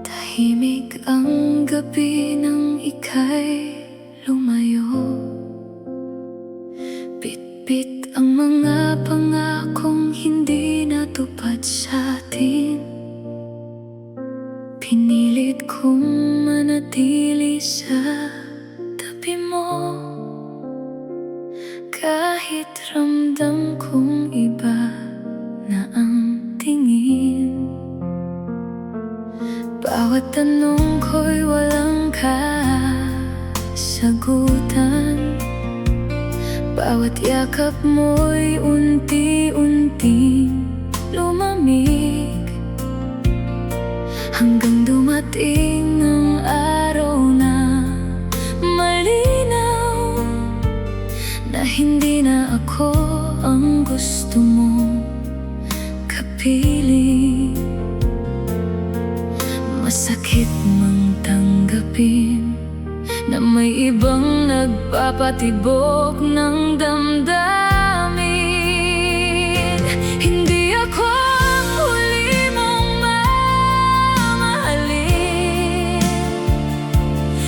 Tahimik ang gabi nang ika'y lumayo. Bitbit ang mga pangakong hindi natupad sa atin. Pinilit kong manatili sa tabi mo, kahit ramdam kong iba na ang tingin. Bawat tanong ko'y walang kasagutan. Bawat yakap mo'y unti-unting lumamig, hanggang dumating ang araw na malinaw na hindi na ako ang gusto mong kapiling. Masakit mang tanggapin na may ibang nagpapatibok ng damdamin. Hindi ako ang huli mong mamahalin.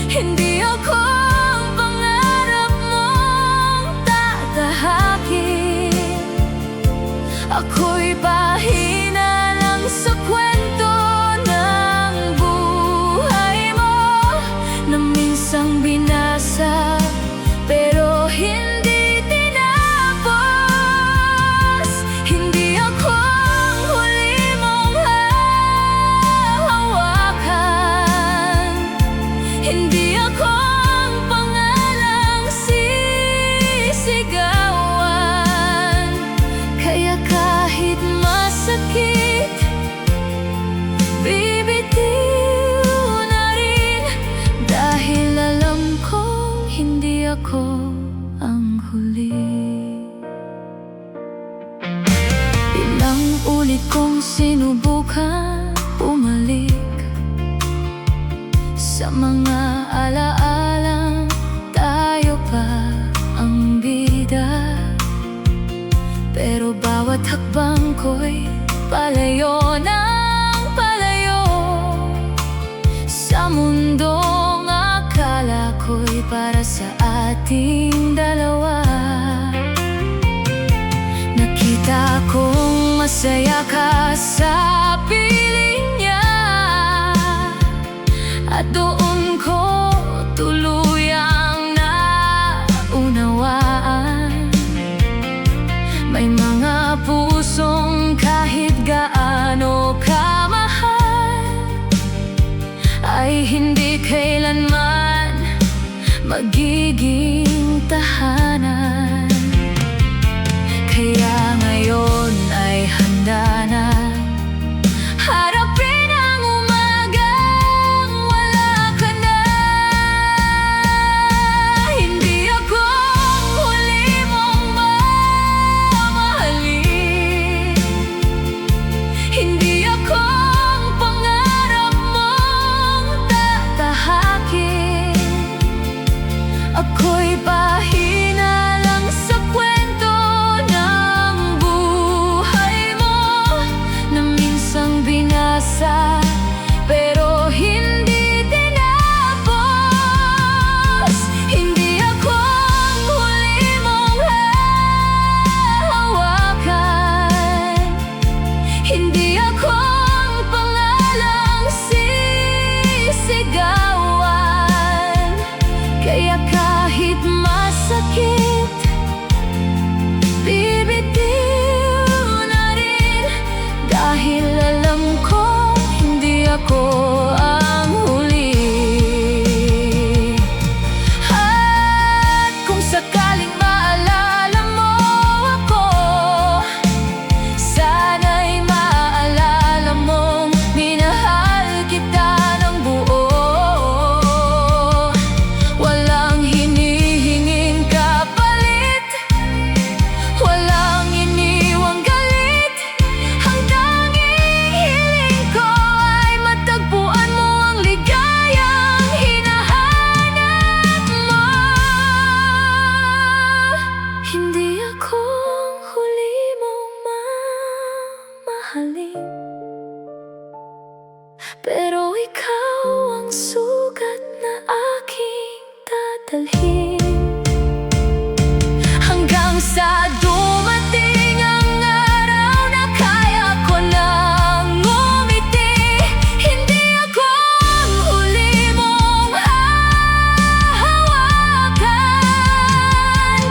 Hindi ako ang pangarap mong tatahakin. Ako'y pahina lang sa kwento ng buhay mo na minsang binasa pero hindi tinapos. Hindi ako ang huli mong hahawakan. Hindi ako ang pangalang sisigawan. Kaya kahit masakit, bibitiw na rin, dahil alam kong hindi ako ang huli. Ilang ulit kong sinubukan bumalik sa mga alaalang tayo pa ang bida, pero bawat hakbang ko'y palayo ng palayo sa mundong akala ko'y para sa ating dalawa. Nakita kong masaya ka sa piling niya, at doon ko tuluyang naunawaan. May mga pusong kahit gaano kamahal ay hindi kailanman magiging tahanan. Kaya ngayon ay handa na harapin ang umagang wala ka na. Hindi ako ang huli mong mamahalin. Hindi ako ang pangarap mong tatahakin. Ako'y pahina lang sa kwento ng buhay mo dadalhin, hanggang sa dumating ang araw na kaya ko nang ngumiti. Hindi ako ang huli mong hahawakan,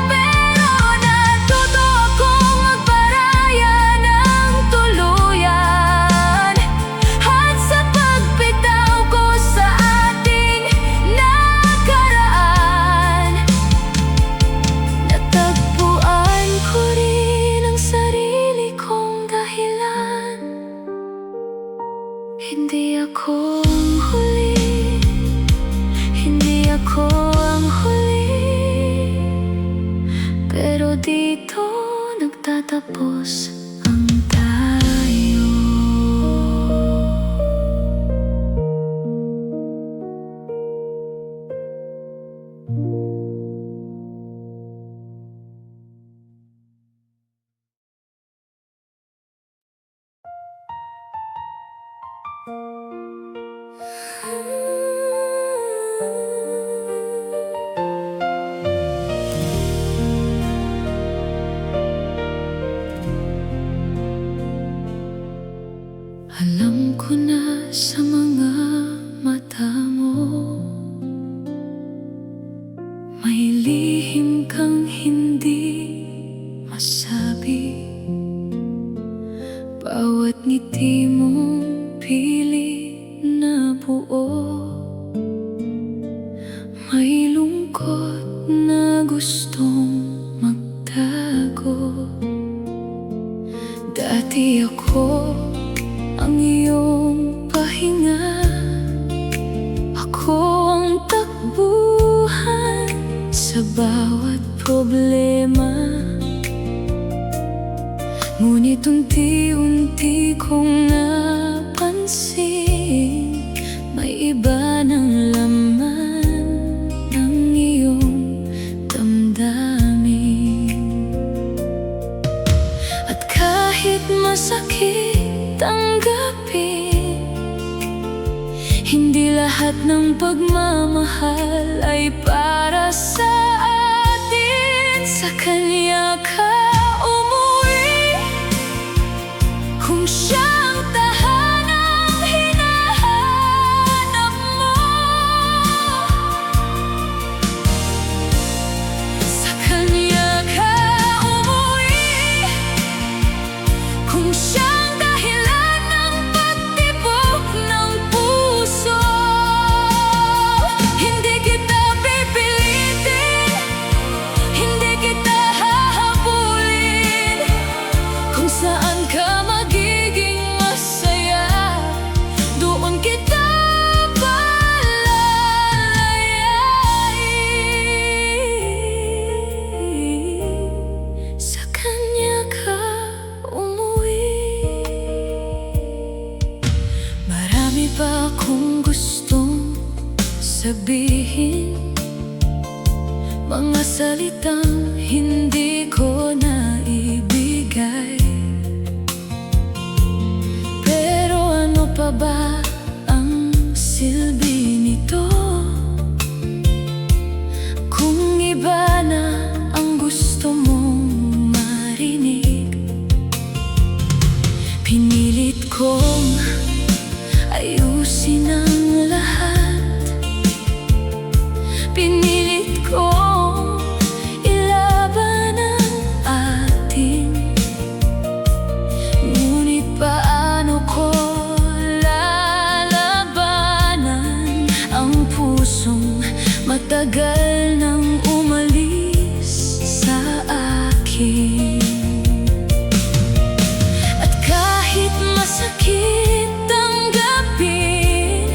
pero natuto akong magparaya ng tuluyan. At sa pagbitaw ko sa ating nakaraan, natagpuan ko rin ang sarili kong dahilan. Hindi ako ang huli, hindi ako ang huli, pero dito nagtatapos ang tayo. Alam ko na sa mga mata mo, may lihim kang hindi masabi. Bawat ngiti mong pilit na buo, may lungkot na gustong magtago. Dati ako ang iyong pahinga, ako ang takbuhan sa bawat problema. Ngunit unti-unti kong napansin, may iba ng laman ng iyong damdamin. At kahit masakit tanggapin, hindi lahat ng pagmamahal ay para sa atin. Sa kanya ka umuwi, kung siyang tahanang hinahanap mo. Sa kanya ka umuwi, kung siyang dahilan ng pagtibok ng puso. Hindi kita pipilitin, hindi kita hahabulin, kung saan ka magiging masaya, doon kita palalayain. Sa kanya ka umuwi. Marami pa akong gustong sabihin, mga salitang hindi ko naibigay. Pero ano pa ba ang silbi nito, kung iba na ang gusto mong marinig? Pinilit kong ayusin ang lahat, pinilit kong ilaban ang atin. Ngunit paano ko lalabanan ang pusong matagal nang umalis sa akin? At kahit masakit tanggapin,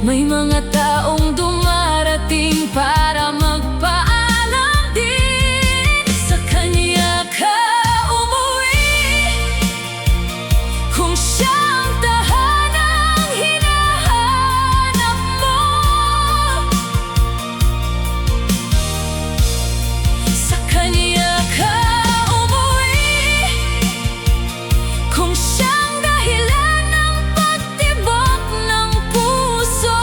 may mga taong dumarating para magpaalam din. Sa kanya ka umuwi, kung siyang tahanang hinahanap mo. Sa kanya ka umuwi, kung siyang dahilan ng pagtibok ng puso.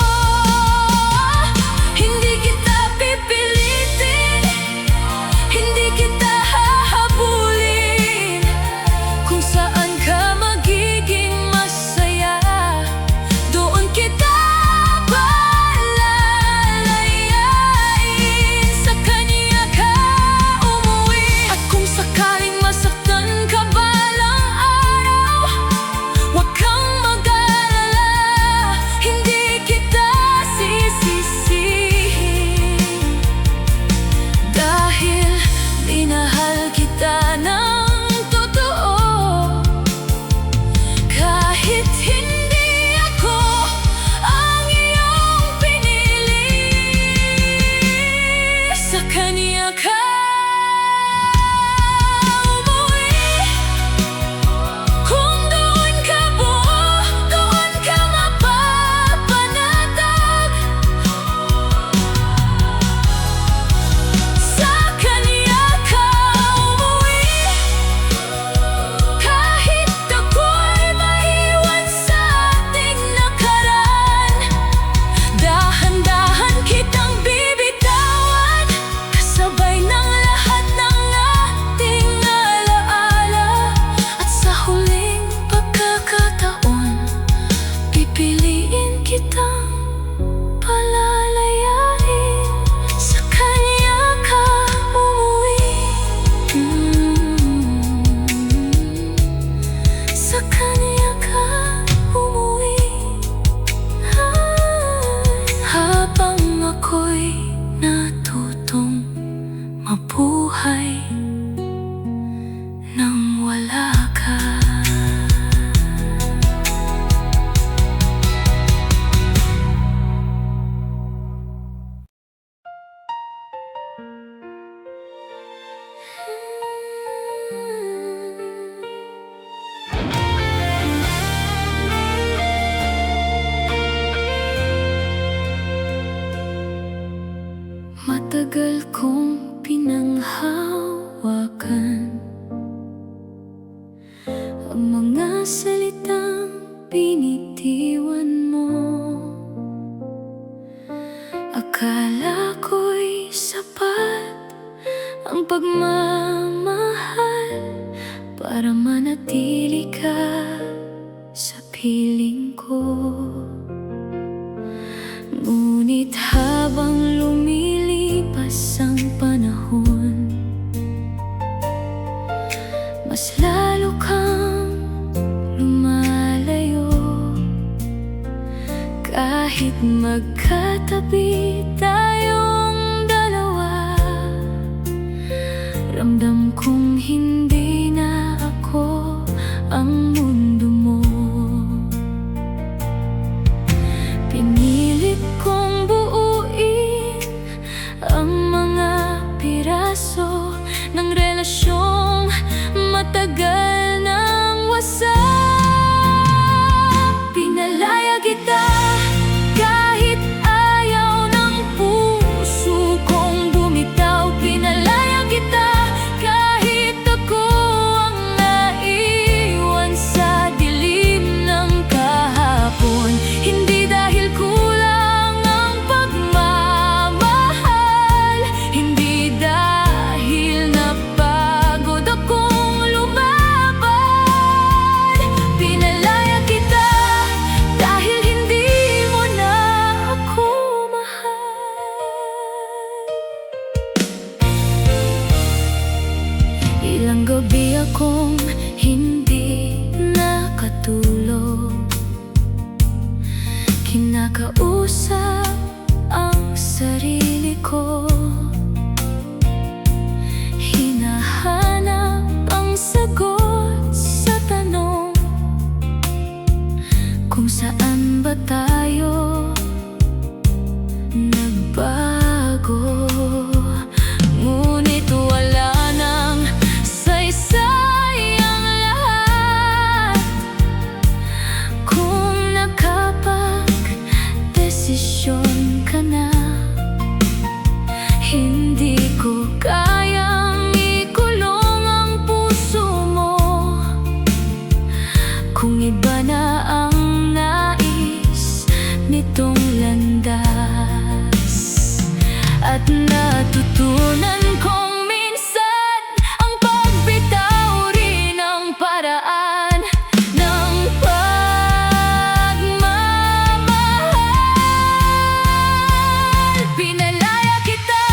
ako'y natutong mabuhay nang wala ka. Matagal kong pinanghawakan ang mga salitang binitiwan mo. Akala ko'y sapat ang pagmamahal para manatili ka sa piling ko. Ngunit habang lumilipas ang panahon, mas lalo kang lumalayo. Kahit magkatabi tayong dalawa, ramdam kong hindi na ako ang mundo mo. Pinilit kong buuin ang mga piraso ng relasyong matagal nang wasak. Pinalaya kita kahit ayaw ng puso kong bumitaw. Pinalaya kita kahit ako ang naiwan sa dilim ng kahapon. Hindi dahil kulang ang pagmamahal, hindi dahil napagod akong lumaban. Pinalaya kita dahil hindi mo na ako mahal. Ilang gabi akong hindi nakatulog, kinakausap ang sarili ko. Hinahanap ang sagot sa tanong kung saan ba tayo nagbago. Ngunit wala nang saysay ang lahat kung nakapag-desisyon ka na. Hindi ko kayang ikulong ang puso mo kung iba na ang nais nitong landas. At natutunan kong minsan ang pagbitaw rin ang paraan ng pagmamahal. Pinalaya kita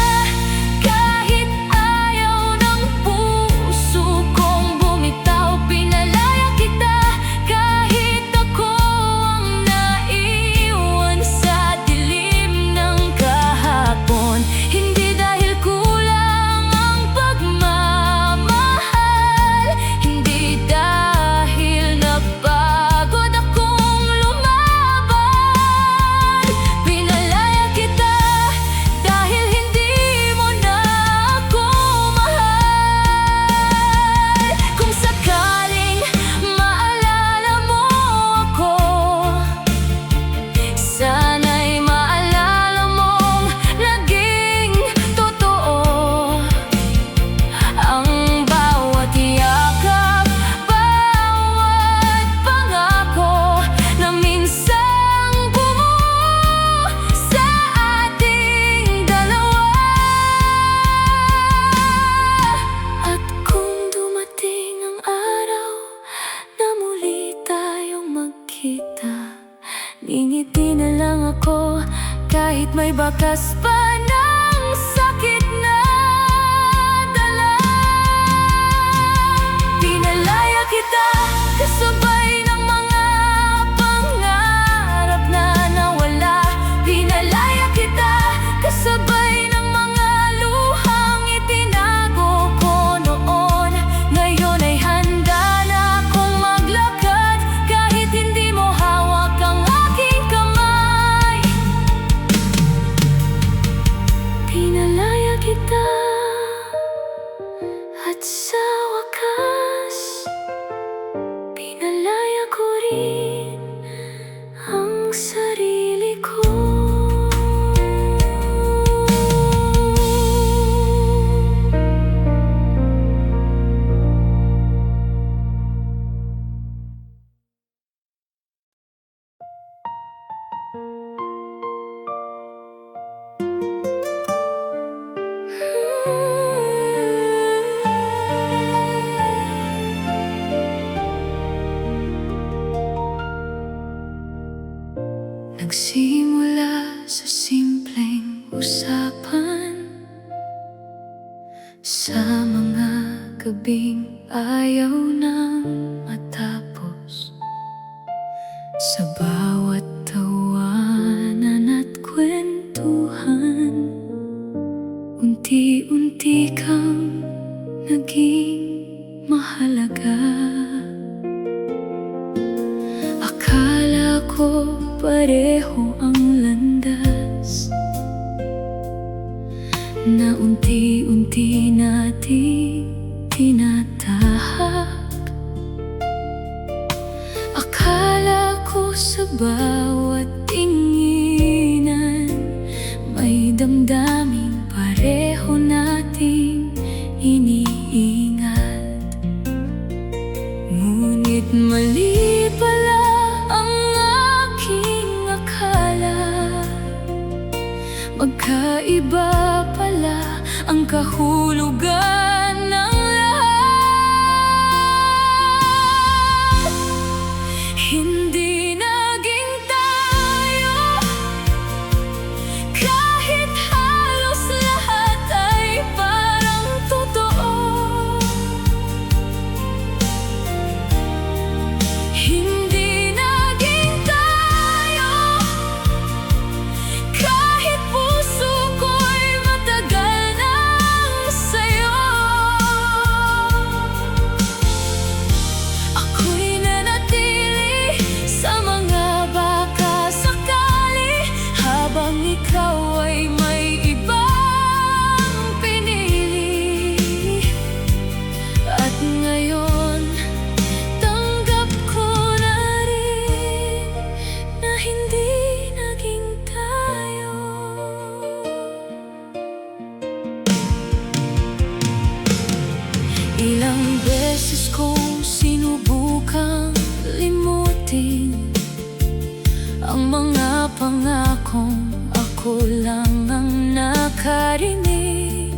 kahit ayaw ng puso kong bumitaw. Pinalaya kita kahit ako ang naiwan sa dilim ng kahapon. Hindi dahil kulang ang pagmamahal, hindi dahil napagod akong lumaban. Pinalaya kita dahil hindi mo na ako mahal. Kung sakaling maalala mo ako, sana'y maalala mong laging totoo ang bawat yakap, bawat pangako na minsang bumuo sa ating dalawa. At kung dumating ang araw na muli tayong magkita, ngingiti na lang ako kahit may bakas pa ng sakit na dala. Pinalaya kita kasabay ng mga pangarap na nawala. Pinalaya kita kasabay sa simpleng usapan, sa mga gabing ayaw nang matapos, sa bawat tawanan at kwentuhan. Unti-unti kang naging mahalaga. Akala ko pareho ang landas na unti-unti nating tinatahak. Akala ko sa bawat tinginan may damdaming pareho nating iniingat. Ngunit mali pala ang aking akala. Magkaiba pala ang kahulugan ng lahat. Hindi naging tayo kahit halos lahat ay parang totoo. Hindi naging tayo kahit puso ko'y matagal nang sa'yo. Ako'y nanatili sa mga baka sakali, habang ikaw ay may ibang pinili. At ngayon, tanggap ko na rin na hindi naging tayo. Ilang beses kong sinubukang limutin ang mga pangakong ako lang ang nakarinig.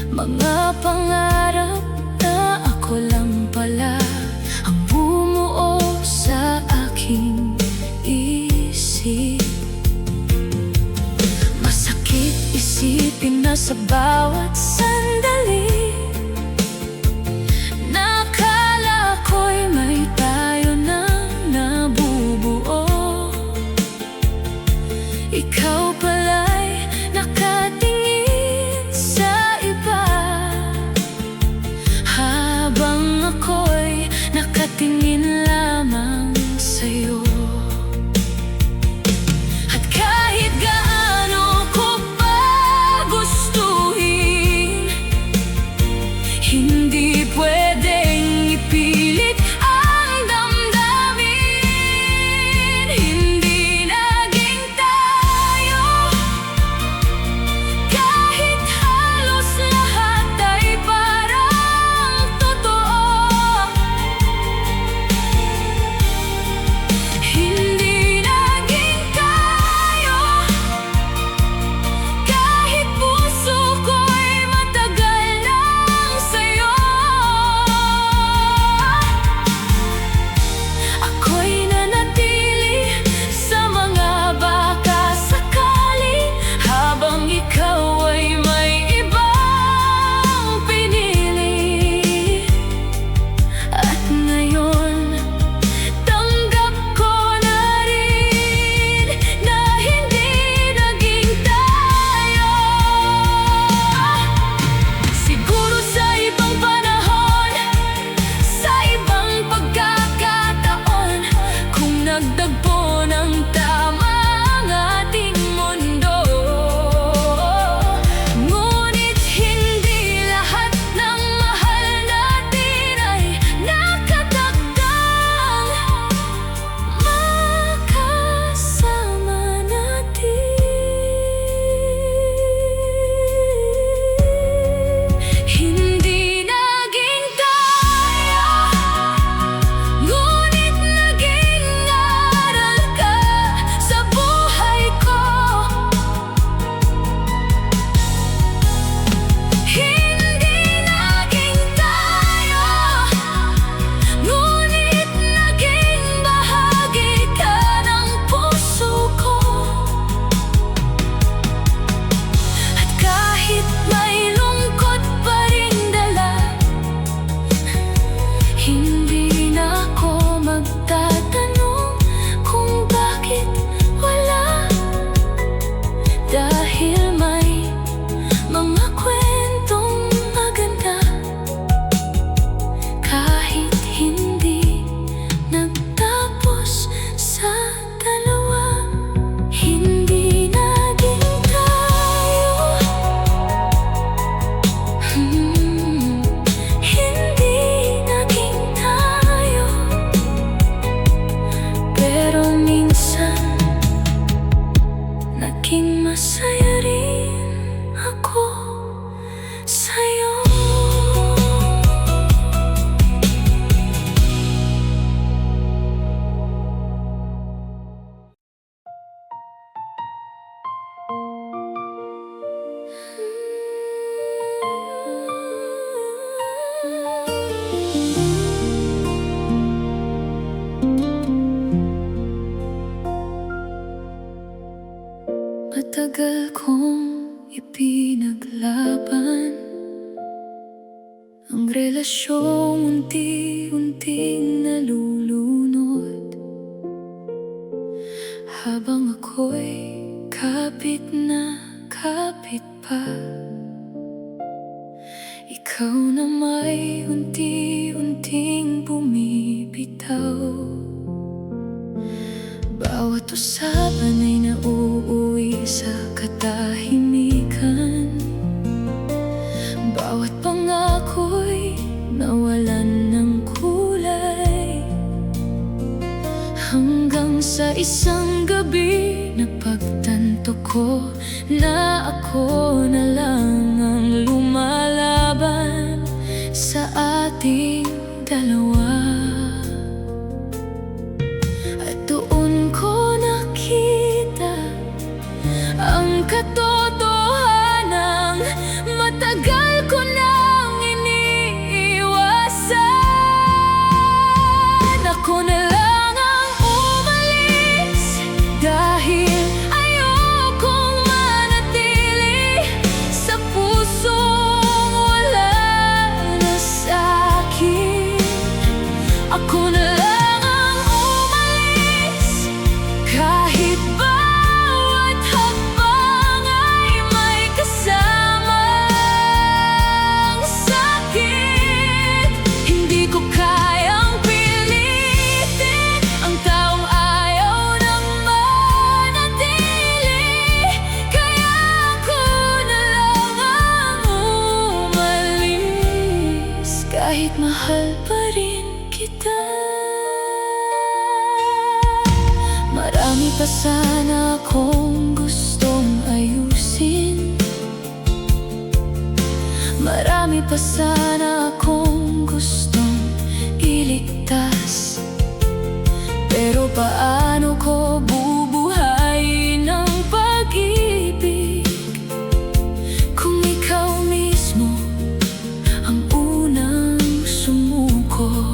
Mga pangarap na ako lang pala ang bumuo sa aking isip. Masakit isipin na sa bawat sandali nakala ko'y may tayo nang nabubuo. Ikaw pala'y nakatingin sa iba, habang ako'y nakatingin lamang sa'yo. At kahit gaano ko pa gustuhin, hindi pwedeng ipilit ang damdamin. Hindi naging tayo Maging masaya rin ako sa'yo. Matagal kong ipinaglaban ang relasyong unti-unting nalulunod, habang ako'y kapit na kapit pa. Ikaw na may unti-unting bumibitaw. Bawat usapan ay nauuwi sa katahimikan. Bawat pangako'y nawalan ng kulay, hanggang sa isang gabi napagtanto ko na ako na lang ang lumalaban sa ating dalawa. Ang katotohanan, matagal ko nang iniiwasan. Ako na lang ang umalis dahil ayokong manatili sa pusong wala na sa'kin. Ako na lang ang umalis kahit ba kahit mahal pa rin kita. Marami pa sana akong gustong ayusin. Marami pa sana akong gustong iligtas. Pero paano ko bubuhayin ang pag-ibig kung ikaw mismo ang unang sumuko?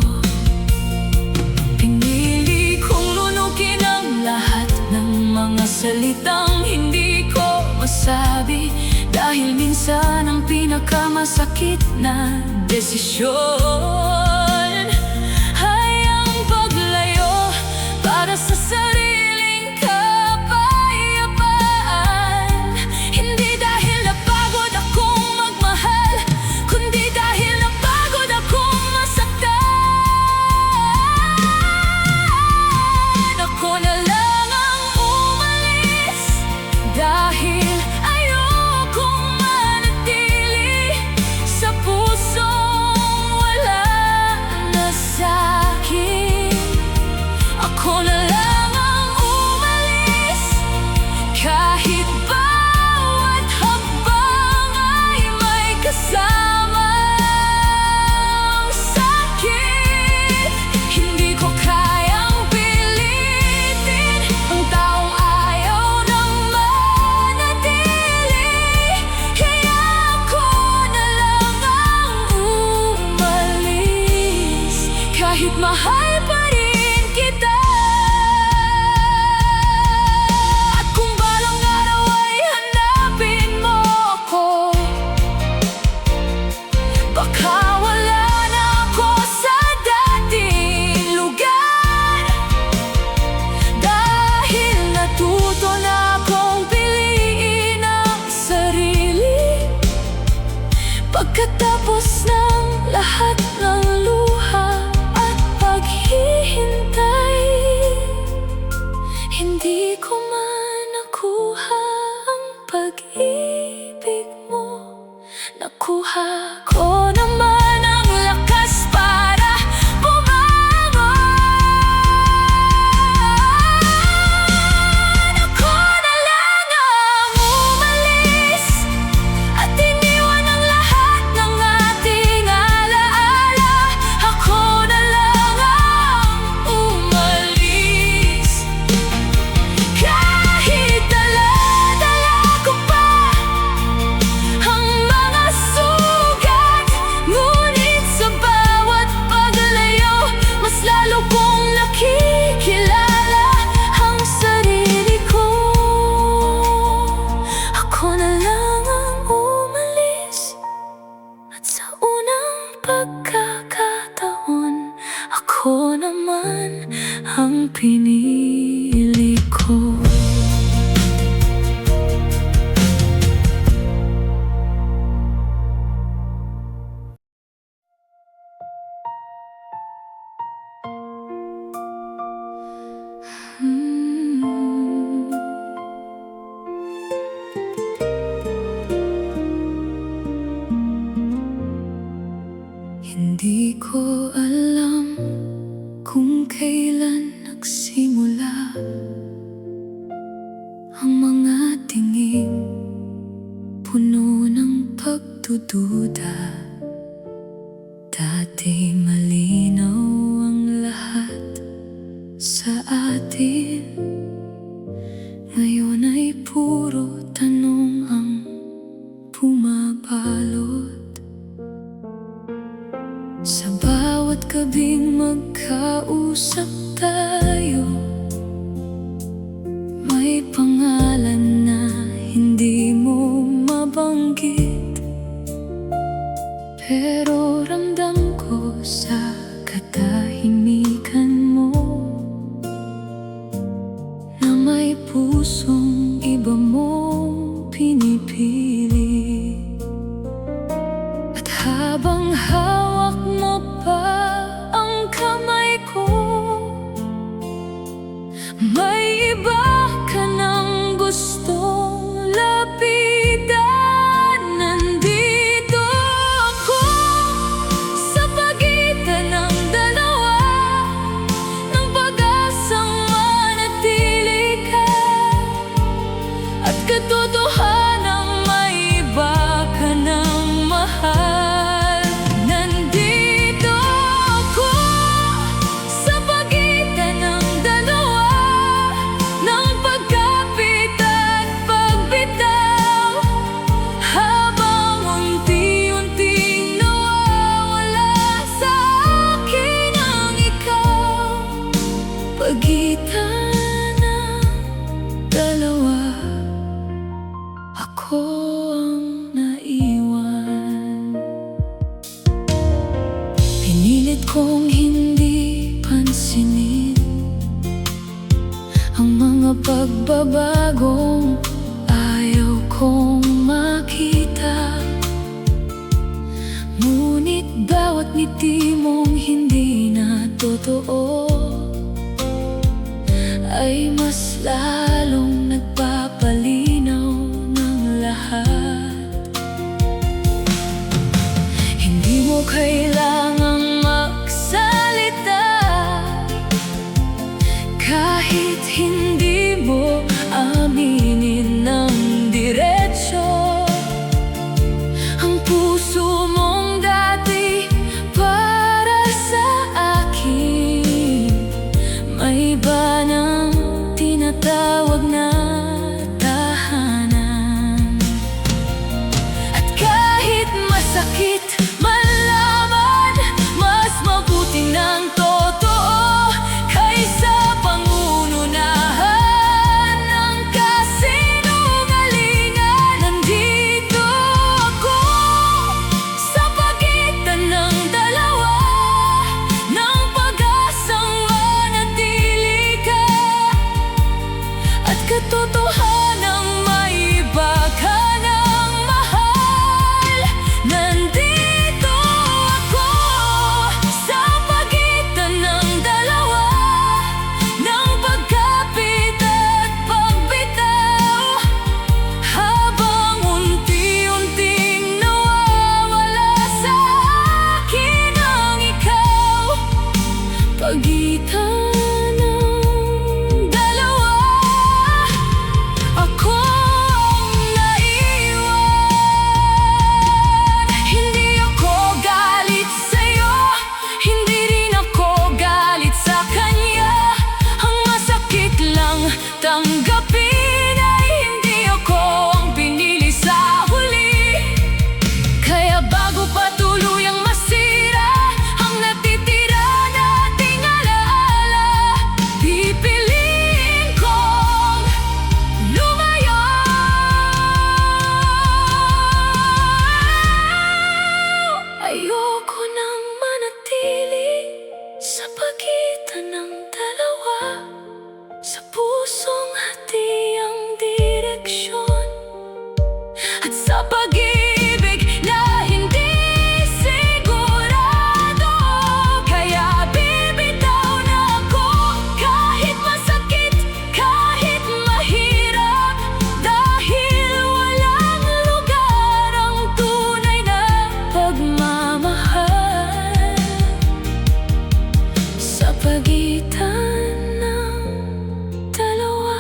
Pinili kong lunugin ang lahat ng mga salitang hindi ko masabi, dahil minsan ang pinakamasakit na desisyon ay ang paglayo para sa sariling kapayapaan. Hindi dahil napagod akong magmahal, kundi dahil napagod akong masaktan. Ako na lang ang umalis dahil ayokong manatili sa pusong wala na sa'kin. Ako na lang ang Ang mga tingin puno ng pagdududa. Dati malinaw ang lahat sa atin, ngayon ay puro tanong ang pumabalot. Sa bawat gabing magkausap tayo, may pangalan na hindi mo mabanggit, pero ramdam ko sa katahimikan mo na may pusong iba mong pinipili. At habang hawak mo pa ang kamay ko, may iba ka nang gustong lapitan. Nandito ako sa pagitan ng dalawa, ng pag-asang manatili ka, at katotohanang may iba ka nang mahal. Nandito ako sa pagitan ng dalawa, ng pagkapit at pagbitaw, habang unti-unting nawawala sa akin ang ikaw. Pagitan ng dalawa, ako ang naiwan. Pinilit kong hindi pansinin ang mga pagbabagong ayaw kong makita. Ngunit bawat ngiti mong hindi na totoo ay mas lalong nagpapalinaw ng lahat. Hindi mo kailangang magsalita, kahit hindi mo aminin ng diretso. Ang puso mong dati para sa akin, may iba nang tinatawag na tahanan. At kahit masakit malaman, mas mabuti ng totoo kaysa pangununahan ng kasinungalingan. Nandito ako sa pagitan ng dalawa, ng pag-asang manatili ka, at katotohanang may iba ka nang mahal. Nandito ako sa pagitan ng dalawa, ng pagkapit at pagbitaw, habang unti-unting nawawala sa akin ang ikaw. Pagitan ng dalawa, ako ang naiwan. Hindi ako galit sa'yo, hindi rin ako galit sa kanya. Ang masakit lang tanggapin ay hindi ako ang pinili sa huli. Kaya bago pa tuluyang masira ang natitira nating alaala, pipiliin kong lumayo. Ayoko nang manatili sa pagitan ng dalawa, sa pusong hati ang direksyon, at sa pag-ibig na hindi sigurado. Kaya bibitaw na ako kahit masakit, kahit mahirap, dahil walang lugar ang tunay na pagmamahal sa pagitan ng dalawa.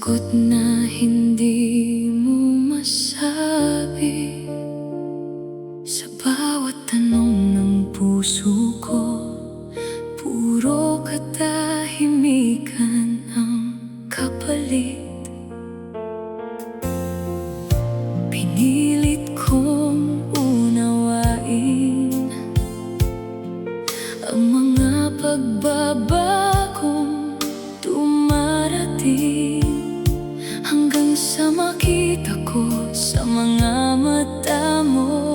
sagot na hindi mo masabi sa bawat tanong ng puso ko. Puro katahimikan ang kapalit. Pinilit kong unawain ang mga pagbabagong dumarating, hanggang sa makita ko sa mga mata mo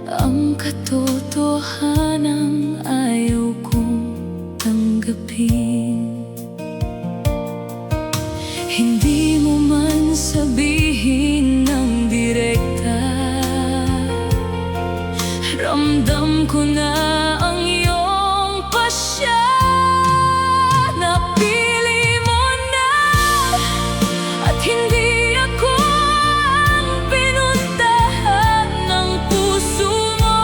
ang katotohanang ayaw kong tanggapin. Hindi mo man sabihin ng direkta, ramdam ko na ang iyong pasya. Napili mo na at hindi ako ang pinuntahan ng puso mo.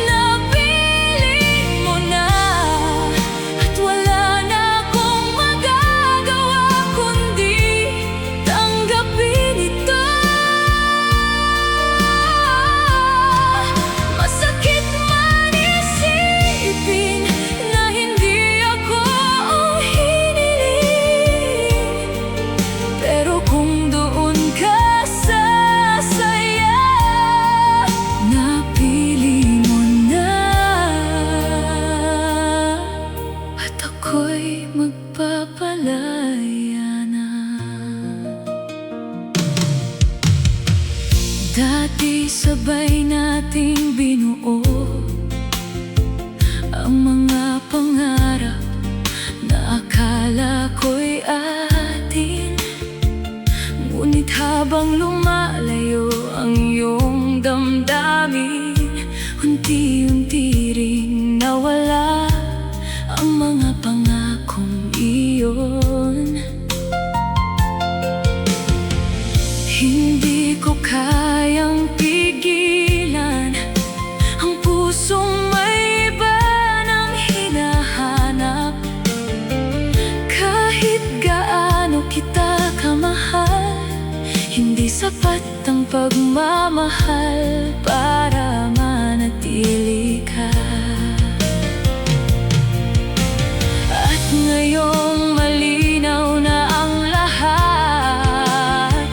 Napili mo na at wala na akong magagawa kundi tanggapin ito. Masakit man isipin na hindi ako ang hiniling, pero kung doon ka sasaya, napili mo na at ako'y magpapalaya na. Dati sabay nating binuo ang mga pangarap na akala ko'y atin. Ngunit habang lumalayo ang iyong damdamin, unti-unti ring nawala ang mga pangakong iyon. Hindi ko kayang pigilan ang pusong may iba nang hinahanap. Kahit gaano kita kamahal, hindi sapat ang pagmamahal para manatili ka. At ngayong malinaw na ang lahat,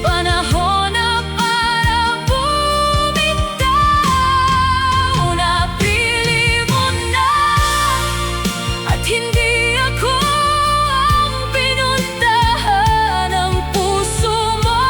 panahon na para bumitaw. Napili mo na at hindi ako ang pinuntahan ng puso mo.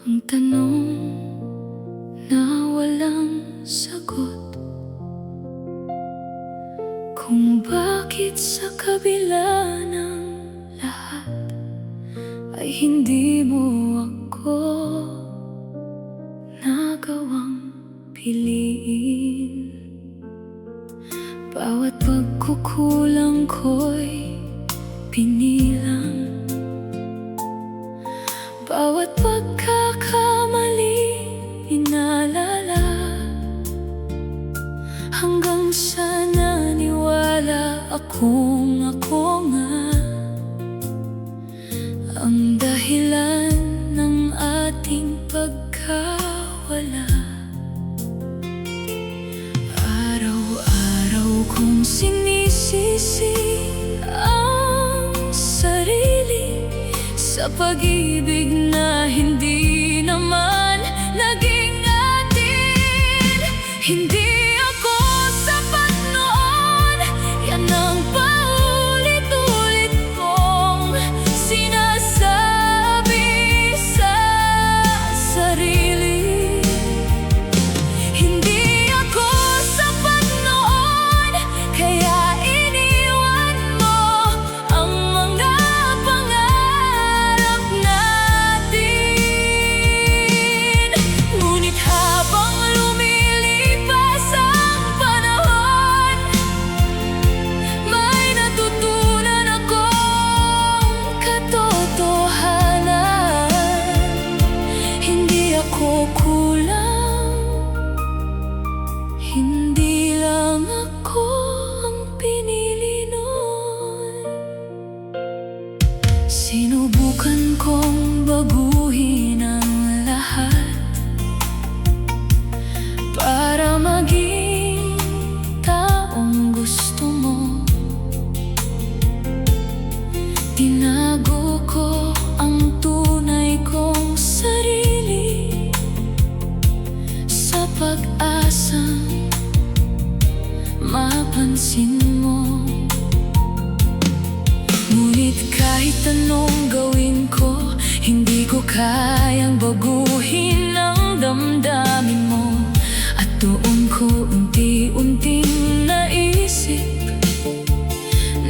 Ang tanong na walang sagot, kung bakit sa kabila ng lahat ay hindi mo ako nagawang piliin. Bawat pagkukulang ko'y pinilang, bawat pagkakamali inaalala, hanggang sa naniwala akong ako nga ang dahilan ng ating pagkawala. Araw-araw kong sinisisi ang sarili sa pag-ibig na hindi naman naging atin. Hindi ako sapat noon, yan ang paulit-ulit kong sinasabi sa sarili. Hindi ako sapat noon, kaya iniwan mo ang mga pangarap natin. Ngunit habang lumilipas ang panahon, may natutunan akong katotohanan. Hindi ako kulang, hindi lang ako ang pinili nun. Sinubukan kong baguhin ang lahat para maging taong gusto mo. Tinago ko ang tunay kong sarili sa pag-asang mapansin mo. Ngunit kahit anong gawin ko, hindi ko kayang baguhin ang damdamin mo. At doon ko unti-unting naisip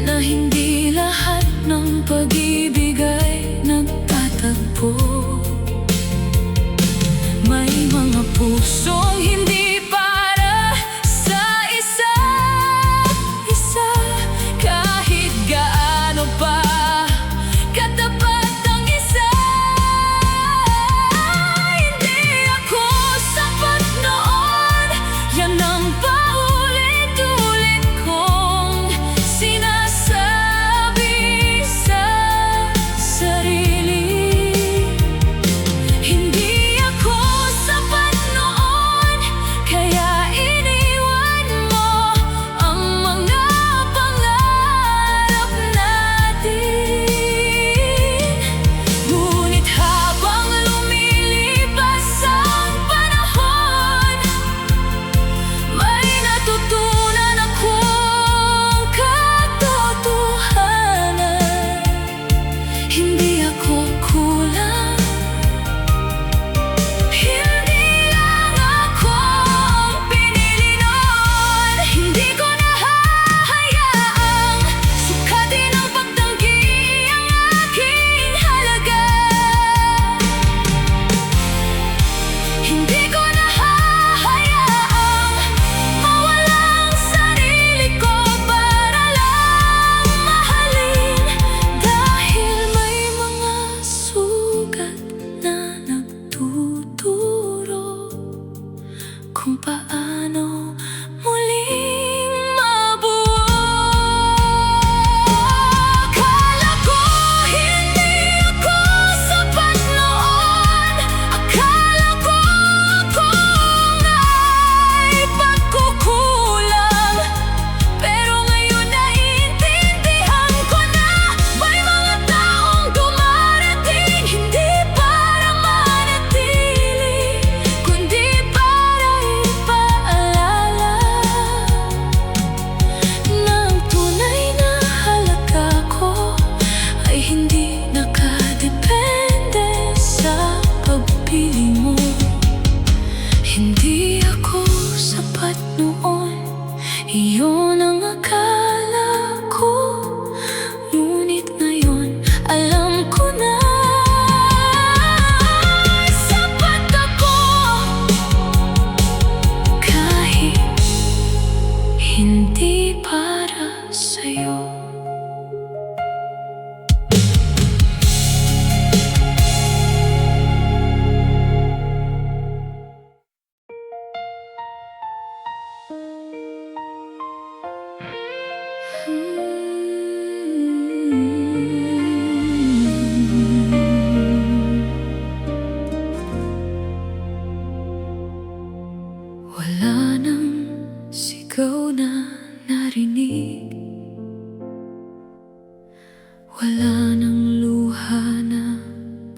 na hindi lahat ng pag-ibig ay nagtatagpo. May mga pusong hindi para sa isa't isa, kahit gaano pa katapat ang isa.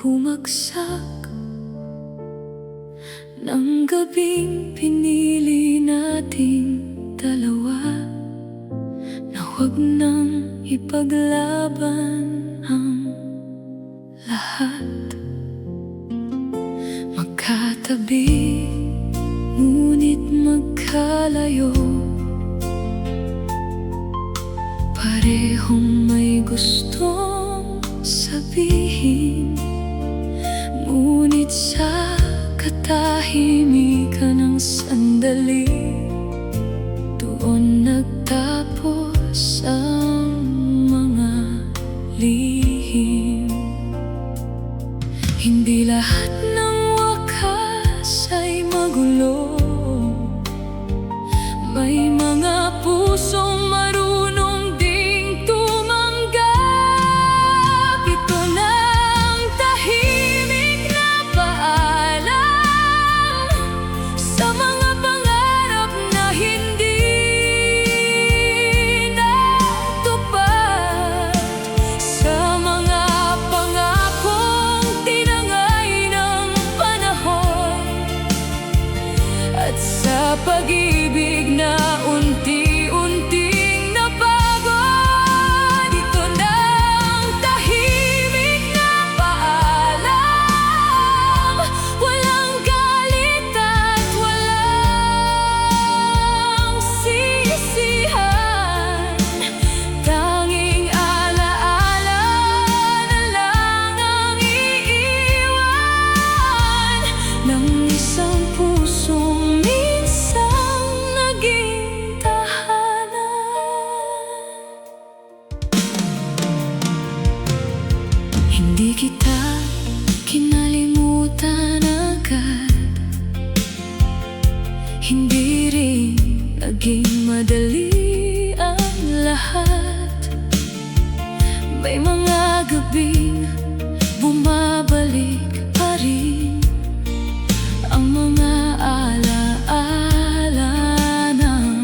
bumagsak ng gabing pinili nating dalawa, na huwag nang ipaglaban ang lahat. Magkatabi, ngunit magkalayo, parehong may gustong sabihin, ngunit sa katahimikan ng sandali, doon nagtapos ang mga lihim. Hindi lahat ng wakas ay magulo, may mga pusong marunong ding tumanggap. Ito na ang tahimik na paalam sa mga pangarap na hindi natupad, sa mga pangakong tinangay ng panahon, at sa pag-ibig na unti-unting napagod. Ito na ang tahimik na paalam, walang galit at walang sisihan. Tanging alaala na lang ang iiwan ng isang pusong minsang naging tahanan. Hindi kita kinalimutan agad, hindi rin naging madali ang lahat. May mga gabing bumabalik pa rin ang mga alaala ng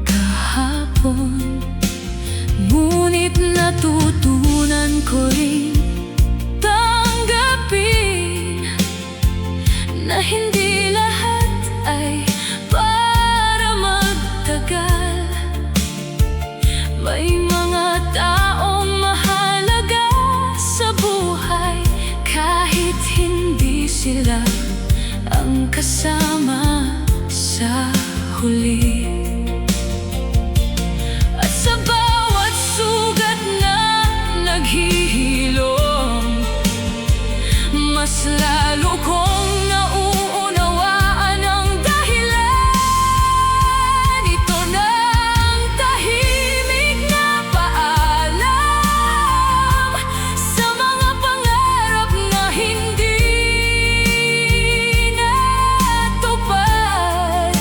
kahapon, ngunit natutunan ko rin tanggapin na hindi lahat ay para magtagal. May mga taong mahalaga sa buhay kahit hindi sila ang kasama sa huli. At sa bawat sugat na naghihilom, mas lalo kong nauunawaan ang dahilan. Ito na ang tahimik na paalam sa mga pangarap na hindi natupad,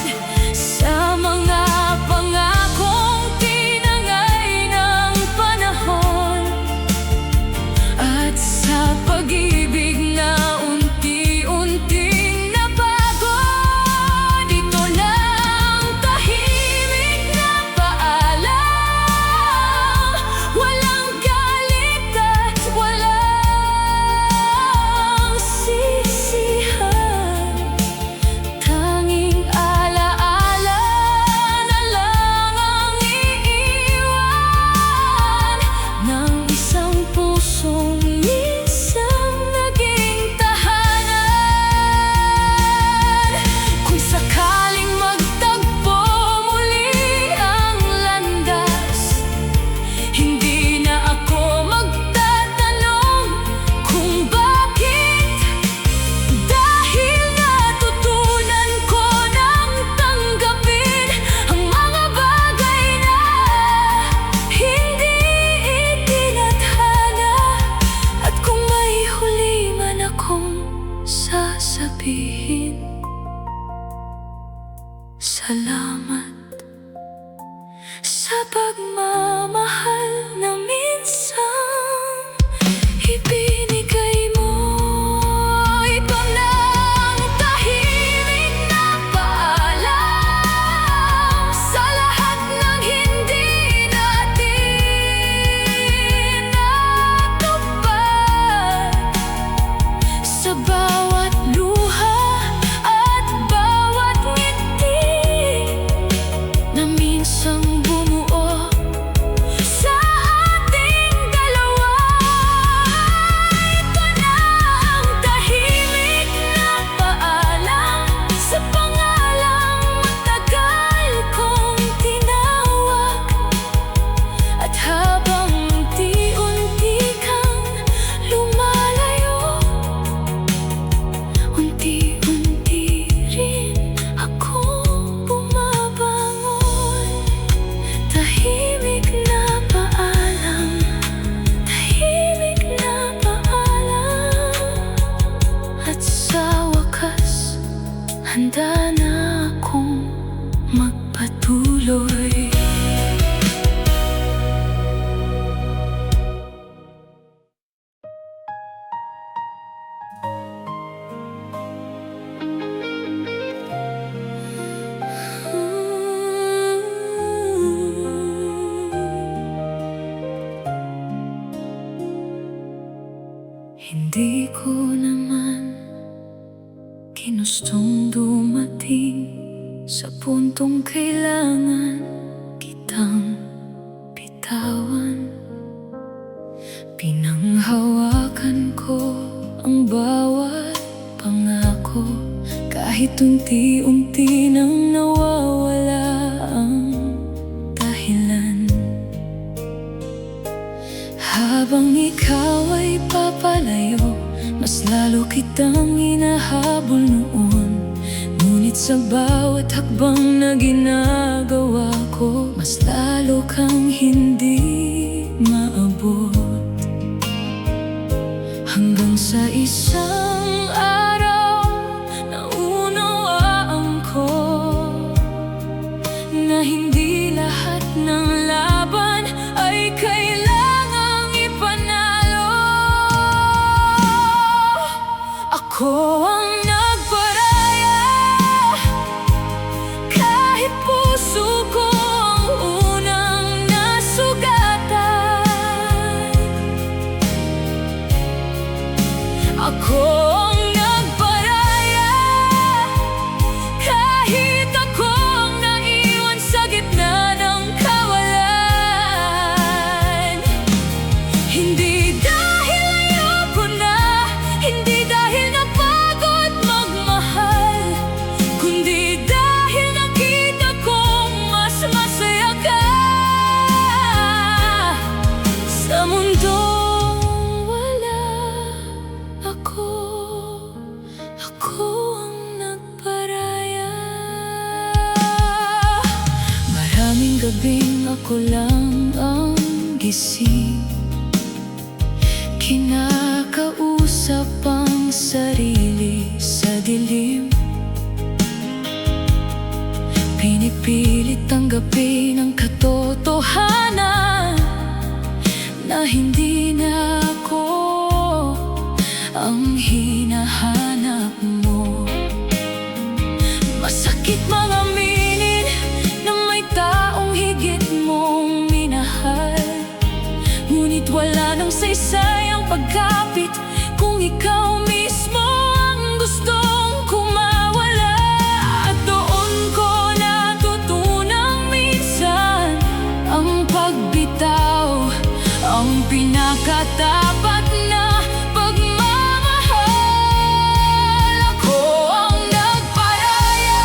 sa mga pangakong tinangay ng panahon, at sa pag-ibig na unti-unting napagod. Ito na ang tahimik na paalam, walang galit at walang sisihan. Tanging alaala na lang ang iiwan ng isang pusong minsang naging tahanan. Kung sakaling magtagpo muli ang landas, hindi na ako magtatanong kung bakit, dahil natutunan ko nang tanggapin ang mga bagay na hindi itinadhana. At kung may huli man akong sasabihin, salamat sa pagmamahal na minsang ibinigay mo. Ito na ang tahimik na paalam sa lahat ng hindi natin natupad, handa na akong magpatuloy. Hindi ko naman ginustong dumating sa puntong kailangan kitang bitawan. Pinanghawakan ko ang bawat pangako, kahit unti-unti nang nawawala ang dahilan. Habang ikaw ay papalayo, mas lalo kitang hinahabol noon. Ngunit sa bawat hakbang na ginagawa ko, mas lalo kang hindi maabot. Hanggang sa isang araw, naunawaan ko na hindi lahat ng laban ay kailangang ipanalo. Ako ang nagparaya, kahit puso ko ang unang nasugatan. Ako ang nagparaya, kahit ako ang naiwan sa gitna ng kawalan. Hindi dahil ayoko na, hindi dahil napagod magmahal, kundi dahil nakita kong mas masaya ka sa mundong wala ako. Ako ang nagparaya. Maraming gabing ako lang ang gising, kinakausap ang sarili sa dilim. Pinipilit tanggapin ang katotohanan na hindi na ako ang hinahanap mo. Masakit mang aminin na may taong higit mong minahal, ngunit wala nang saysay ang pagkapit kung ikaw mismo ang gustong kumawala. At doon ko natutunang minsan ang pagbitaw, ang pinakatapat na pagmamahal. Ako ang nagparaya,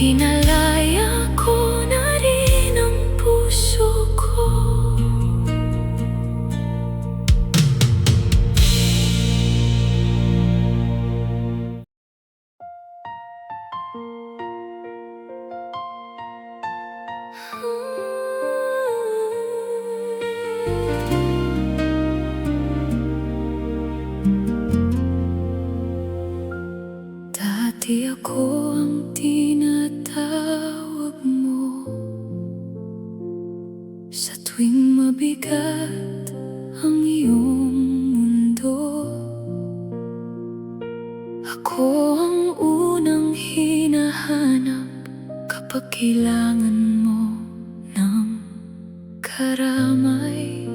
Pinalaya ko na rin ang puso ko. Dati ako ang tinatawag mo sa tuwing mabigat ang iyong mundo. Ako ang unang hinahanap kapag kailangan mo ng karamay.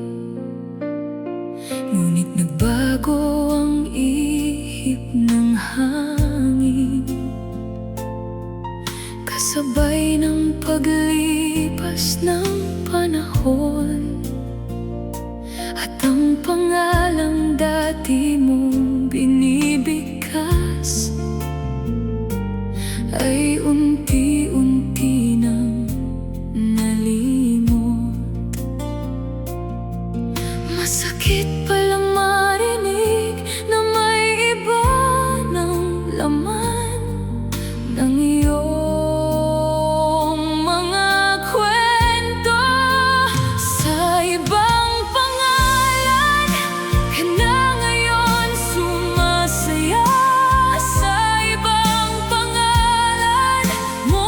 Ngunit nagbago ang ihip ng hangin, kasabay ng paglipas ng panahon. At ang pangalang dati mong binibigkas ay unti-unti nang nalimot. Masakit palang marinig na may iba ng laman ng iyong mga kwento. Sa ibang pangalan ka na ngayon sumasaya. Sa ibang pangalan mo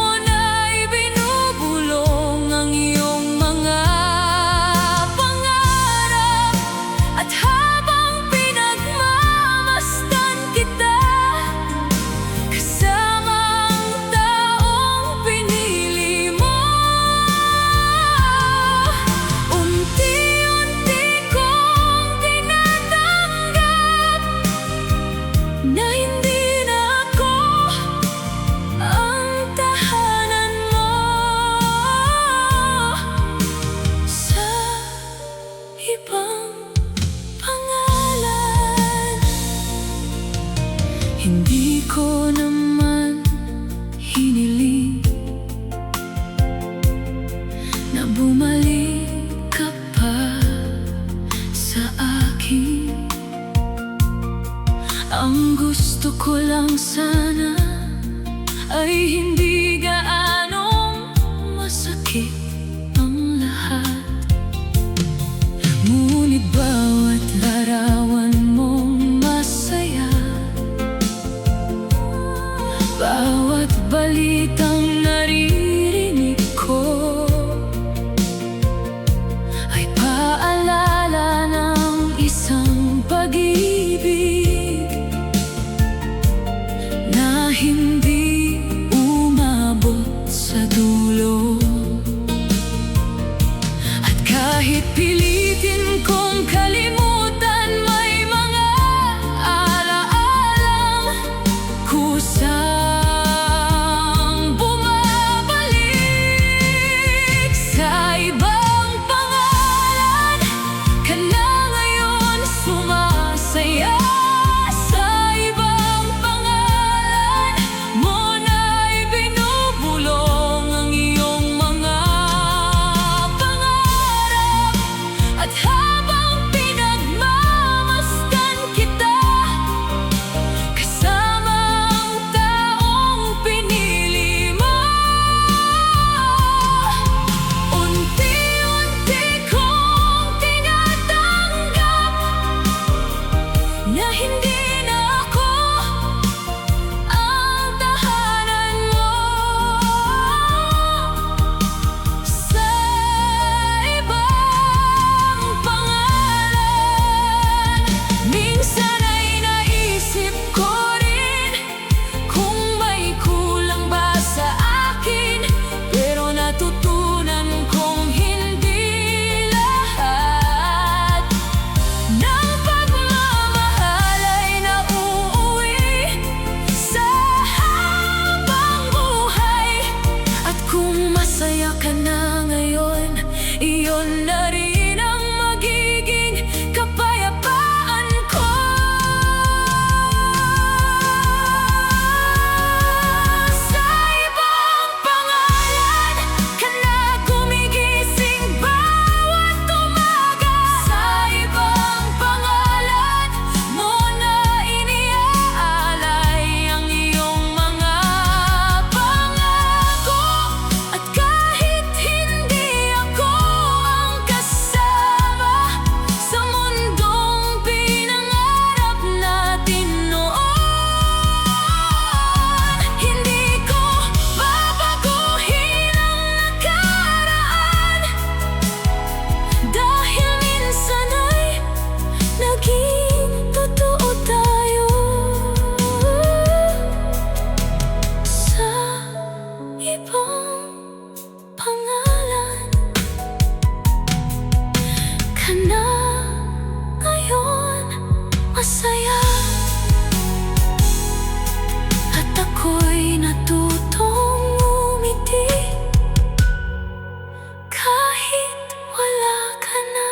ibang pangalan ka na ngayon, masaya. At ako'y natutong umiti kahit wala ka na.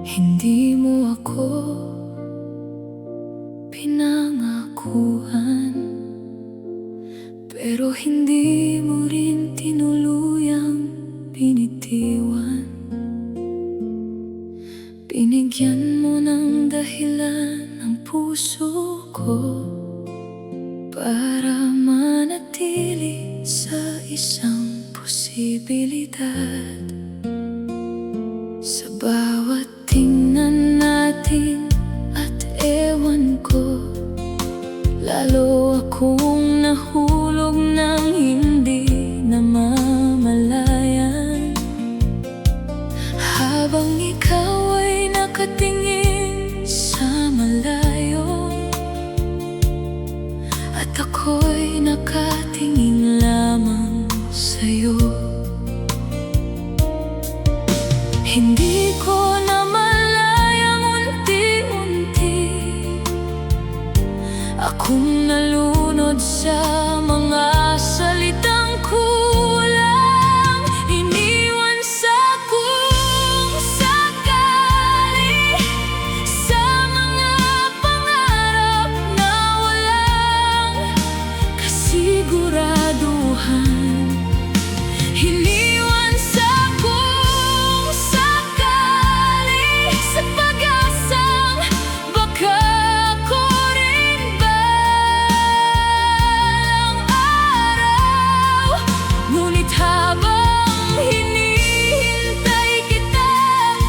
Hindi mo ako pinangakuan, pero hindi mo rin tinuluyang binitiwan. Binigyan mo ng dahilan ang puso ko para manatili sa isang posibilidad. Sa bawat tingnan natin at ewan ko, lalo akong nahulog ng hindi namamalayan. Habang ikaw ay nakatingin sa malayo, at ako'y nakatingin lamang sa'yo. Hindi ko na malayang unti-unti akong nalunod sa mga salitang kulang. Iniwan sa kung sakali, sa mga pangarap na walang kasiguraduhan. Iniwan sa kung sakali, sa pag-asang baka ko rin balang araw. Ngunit habang hinihintay kita,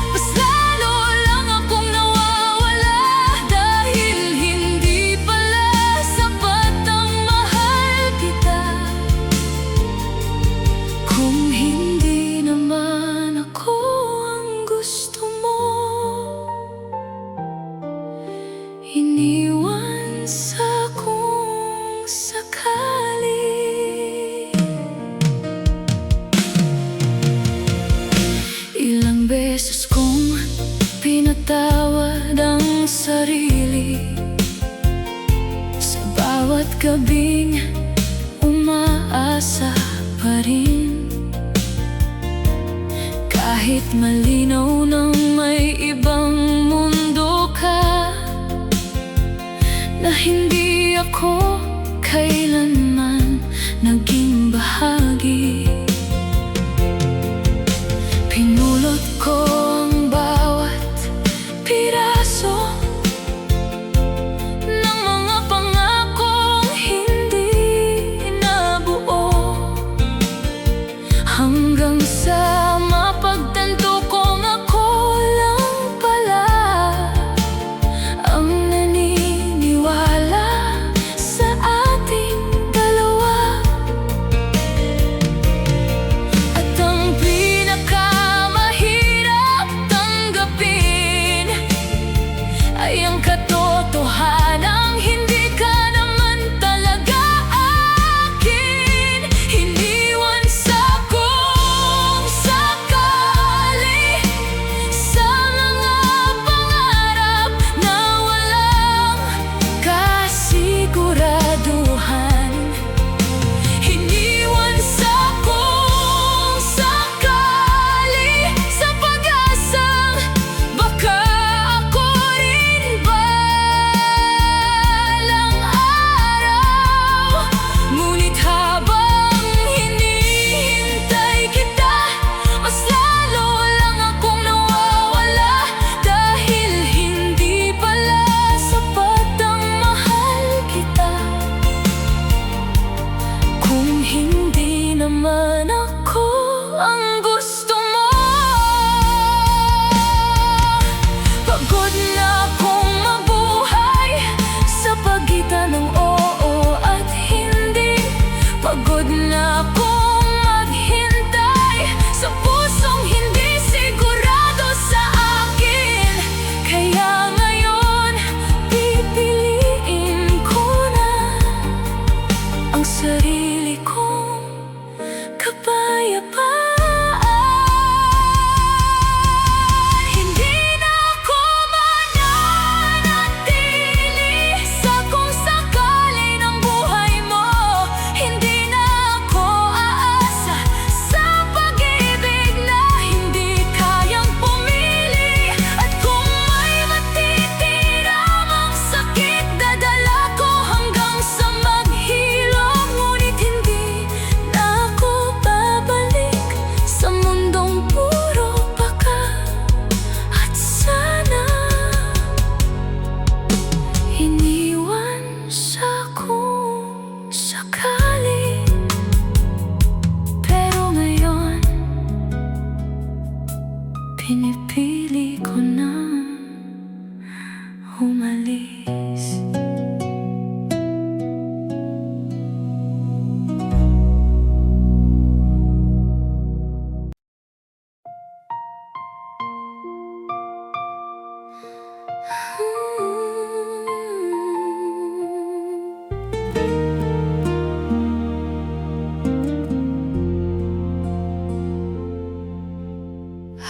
mas lalo lang akong nawawala. Dahil hindi pala sapat ang mahal kita, kung hindi naman ako ang gusto mo. Iniwan sa kung sakali. Ilang beses kong pinatawad ang sarili, sa bawat gabing umaasa pa rin. Kahit malinaw nang may ibang mundo ka, na hindi ako kailanman naging bahagi. Pinulot ko ang bawat piraso ng mga pangakong hindi nabuo, hanggang sa mapagtanto kong ako lang pala ang naniniwala sa ating dalawa.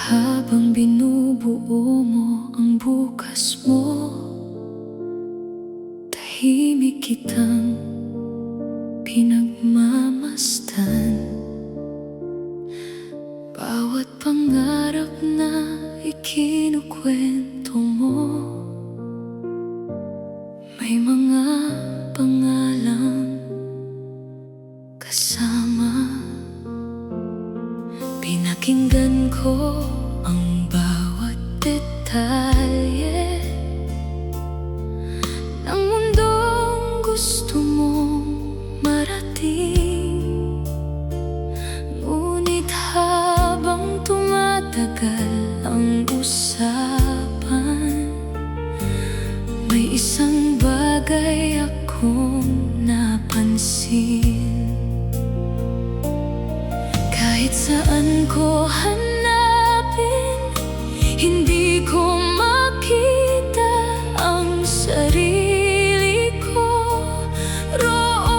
Habang binubuo mo ang bukas mo, tahimik kitang pinagmamasdan. Bawat pangarap na ikinukwento mo, may mga pangalan kasama. Pinakinggan ko ang bawat detalye ng mundong gusto mong marating. Ngunit habang tumatagal ang usapan, may isang bagay akong napansin. Kahit saan ko hanapin, hindi ko makita ang sarili ko roon.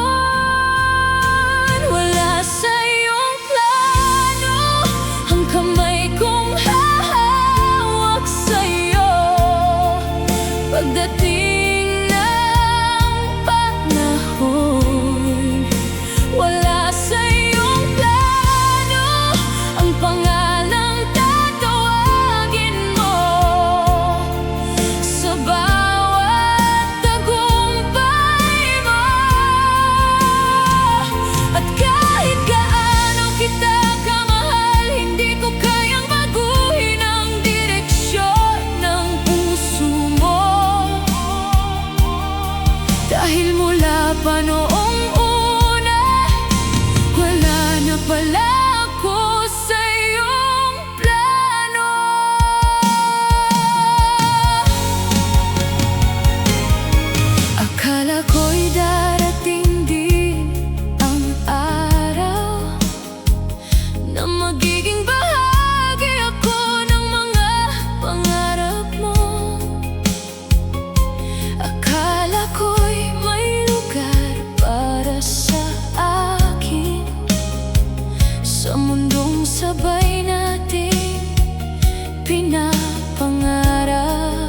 Wala sa iyong plano ang kamay kong hahawak sa'yo. Pagdating ng panahon, wala sa iyong plano ang pangalang tatawagin mo. Sa bawat tagumpay mo, at kahit gaano kita kamahal, hindi ko kayang baguhin ang direksyon ng puso mo. Dahil mula pa noong una, wala na pala ako sa iyong plano. Akala ko'y darating din ang araw na magiging bahagi ako ng mga pangarap mo. Akala ko'y may lugar para sa akin sa mundong sabay natin pinapangarap.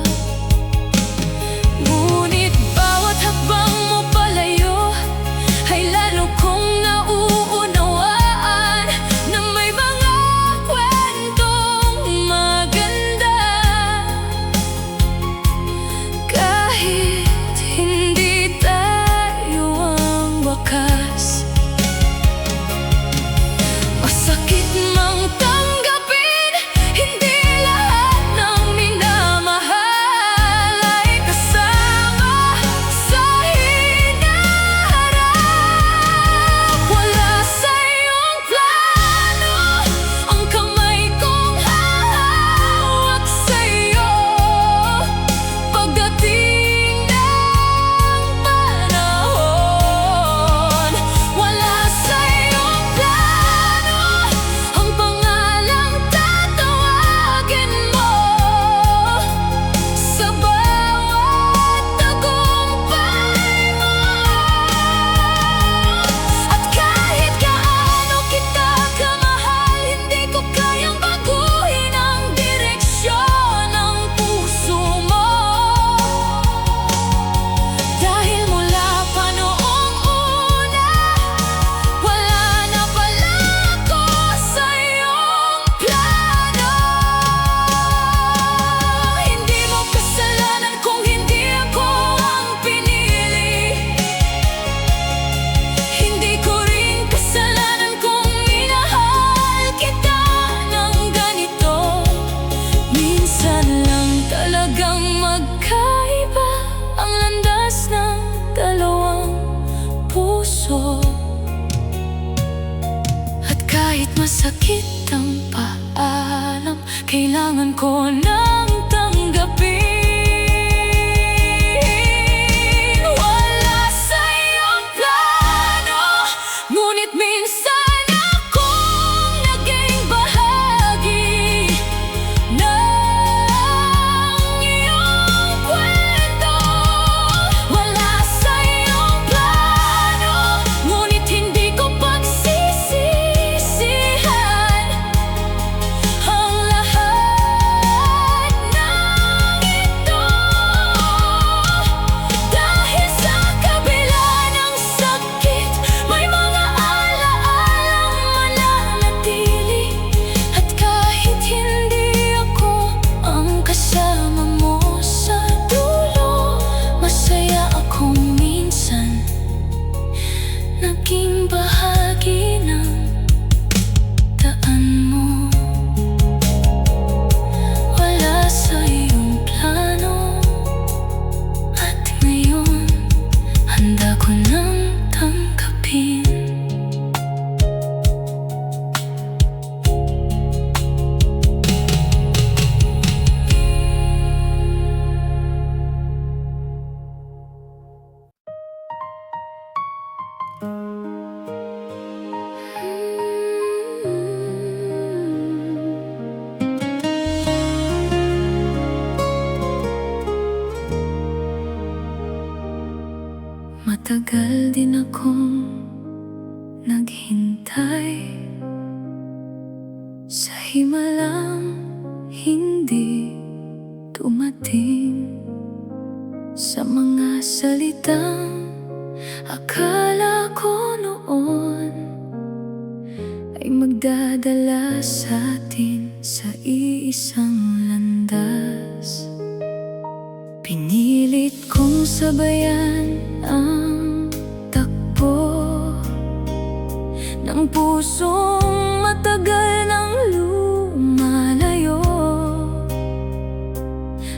Ngunit bawat hakbang mo palayo ay lalo kong nauunawaan na may mga kwentong maganda. Kahit hindi tayo ang wakas, masakit mang tanggapin, hindi lahat ng minamahal ay kasama sa hinaharap. Wala sa iyong plano ang kamay kong hahawak sa'yo. Pagdating ng panahon, wala sa iyong plano ang pangalang tatawagin mo. Sa bawat tagumpay mo, at kahit gaano kita kamahal, hindi ko kayang baguhin ang direksyon ng puso mo. Dahil mula pa noong una, wala na pala ako sa iyong plano. Hindi mo kasalanan kung hindi ako ang pinili. Hindi ko rin kasalanan kung minahal kita ng ganito. Minsan lang talagang magkaiba ang landas ng dalawang puso. At kahit masakit ang paalam, kailangan ko nang tanggapin. kung minsan naging bahagi ng daan mo. Wala sa iyong plano, at ngayon handa ko nang tanggapin. Matagal din akong naghintay sa himalang hindi dumating, sa mga salitang akala ko noon ay magdadala sa atin sa iisang landas. Pinilit kong sabayan ang takbo ng pusong matagal nang lumalayo,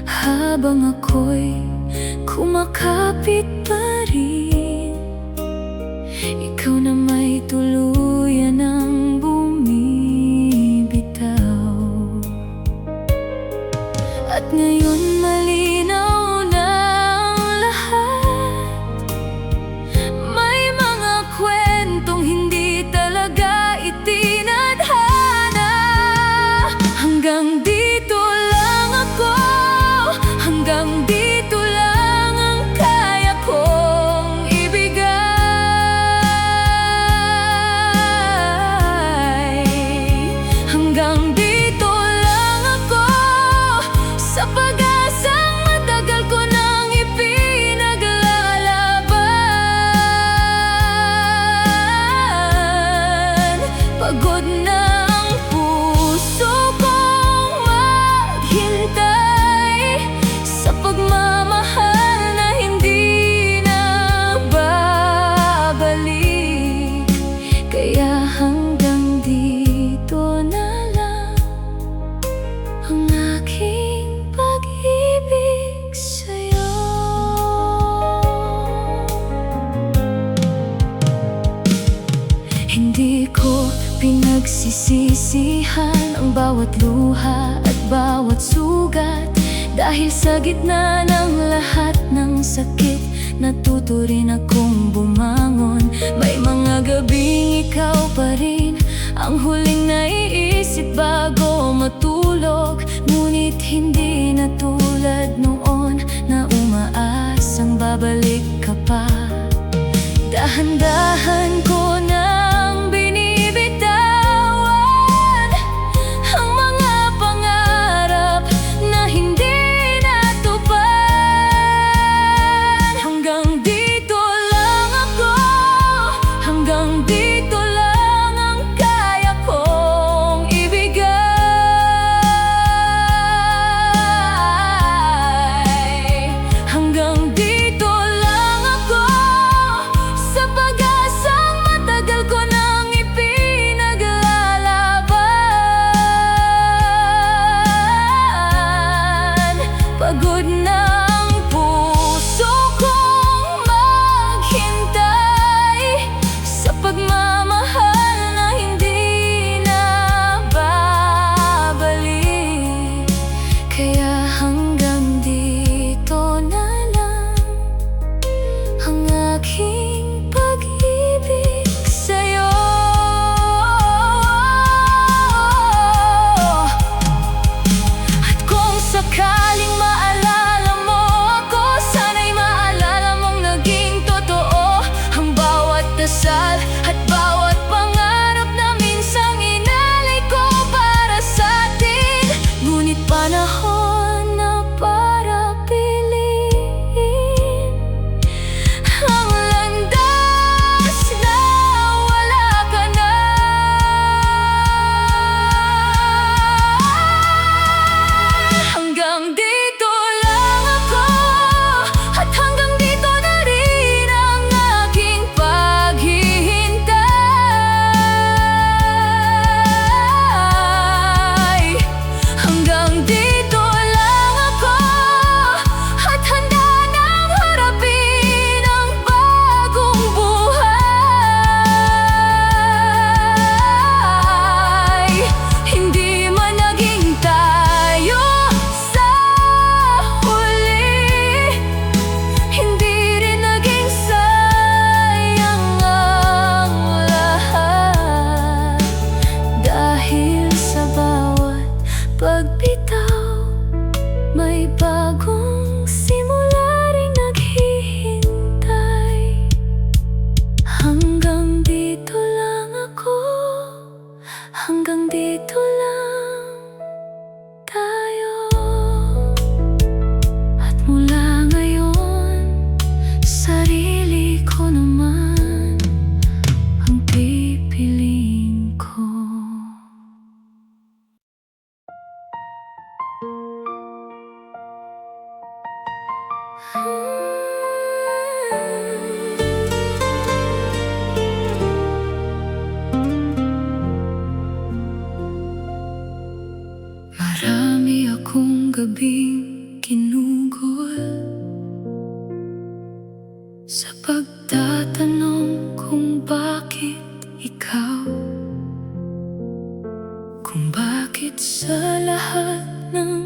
habang ako'y kumakapit pa rin. Ikaw na may tuluyan ng bumibitaw, at ngayon malinaw na ang lahat. May mga kwentong hindi talaga itinadhana. Hanggang dito lang ako, hanggang dito lang ang kaya kong ibigay. Hanggang dito lang ako sa pag-asang matagal ko nang ipinaglalaban. Pagod na ang puso kong maghintay sa pagmamahal na hindi na babalik. Kaya hanggang dito na lang ang aking pag-ibig sa'yo. Hindi ko pinagsisisihan ang bawat luha at bawat sugat, dahil sa gitna ng lahat ng sakit, natuto rin akong bumangon. May mga gabing ikaw pa rin ang huling naiisip bago matulog. Ngunit hindi na tulad noon na umaasang babalik ka pa. Dahan-dahan ko nang binibitawan ang mga pangarap na hindi natupad. Hanggang dito lang ako, hanggang dito lang ang kaya kong ibigay. Hanggang dito lang ako sa pag-asang Sa pagtatanong kung bakit ikaw, kung bakit sa lahat ng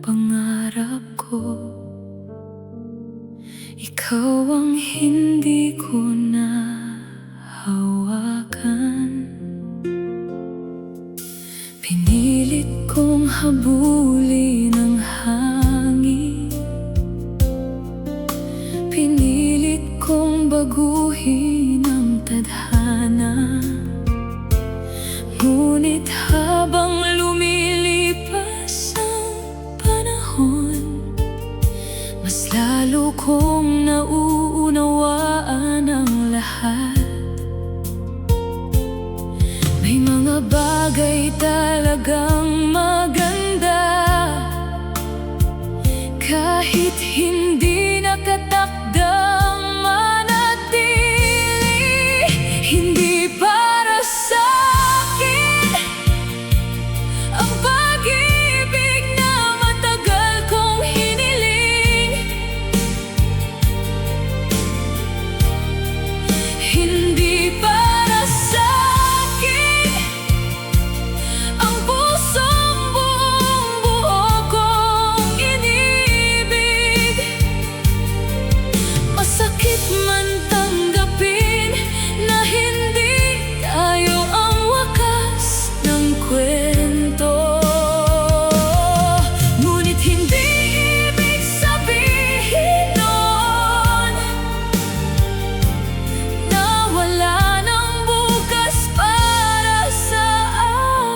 pangarap ko ikaw ang hindi ko nahawakan. Pinilit kong habulin ang hangin, pinilit kong baguhin ang tadhana. Ngunit habang lumilipas ang panahon, mas lalo kong nauunawaan ang lahat. May mga bagay talagang maganda kahit hindi nakatakdang manatili. Hindi para sa akin ang pag-ibig na matagal kong hiniling. Hindi para sa akin ang pusong buong-buo kong inibig. Masakit man tanggapin na hindi tayo ang wakas ng kwento. Ngunit hindi ibig sabihin nun na wala ng bukas para sa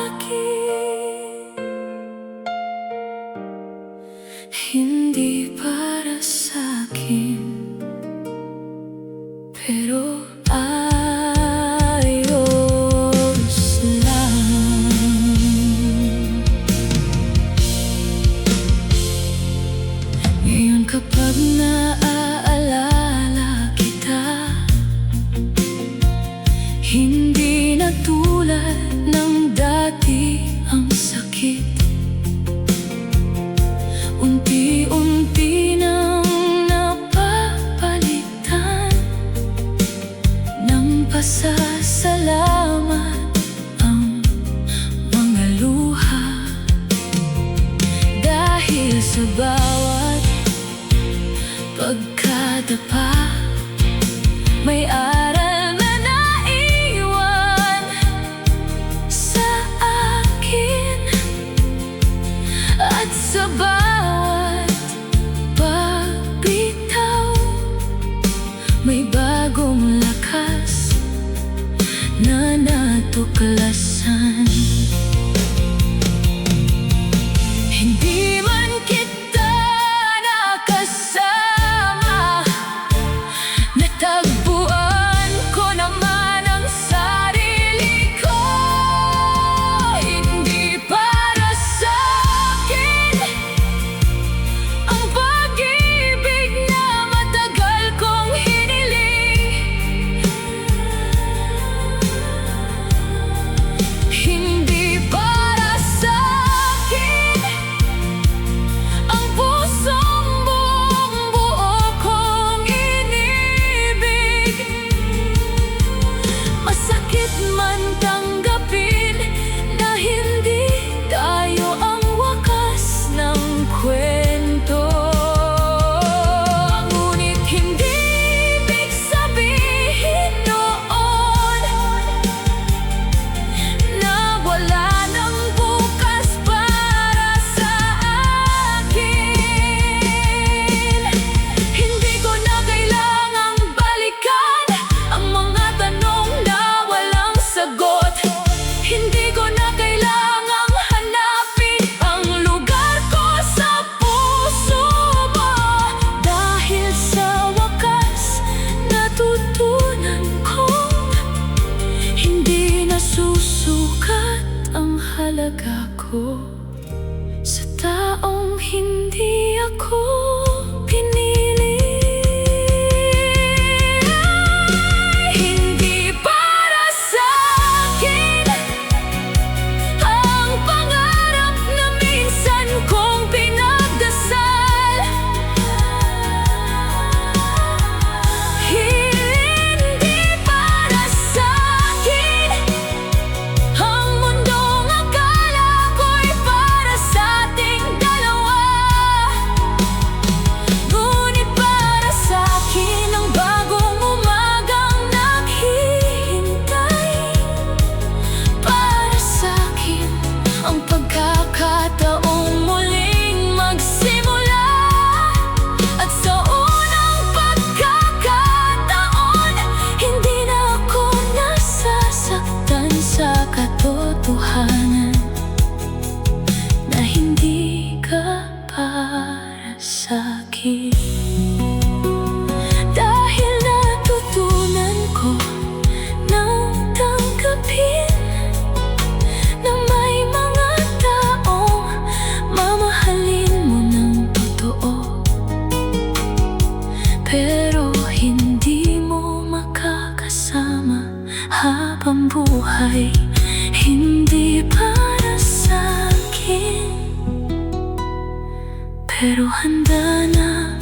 akin. Hindi para sa akin, pero ayos lang. Ngayon kapag naaalala kita, hindi na tulad ng dati ang sakit. Unti-unti nang napapalitan ng pasasalamat ang mga luha. Dahil sa bawat pagkadapa, may aral na naiwan sa akin. At sa bawat pagbitaw, may bagong lakas na natuklasan. Hindi man kita nakasama, natagpuan ko naman ang sarili ko. Hindi para sa akin ang pag-ibig na matagal kong hiniling. Hindi para sa akin ang pusong buong-buo kong inibig. Masakit man tanggapin na hindi tayo ang wakas ng kwento. Ngunit hindi ibig sabihin noon na wala ng bukas para sa akin. Hindi ko na kailangang balikan ang mga tanong na walang sagot. Hindi ko na kailangang hanapin ang lugar ko sa puso mo. Dahil sa wakas natutunan kong hindi nasusukat ang halaga ko sa taong hindi ako pinili. Hindi para sa akin ang pangarap na minsan kong pinagdasal. Dahil natutunan ko nang tanggapin na may mga taong mamahalin mo ng totoo, pero hindi mo makakasama habang buhay. Hindi para sa akin, pero handa na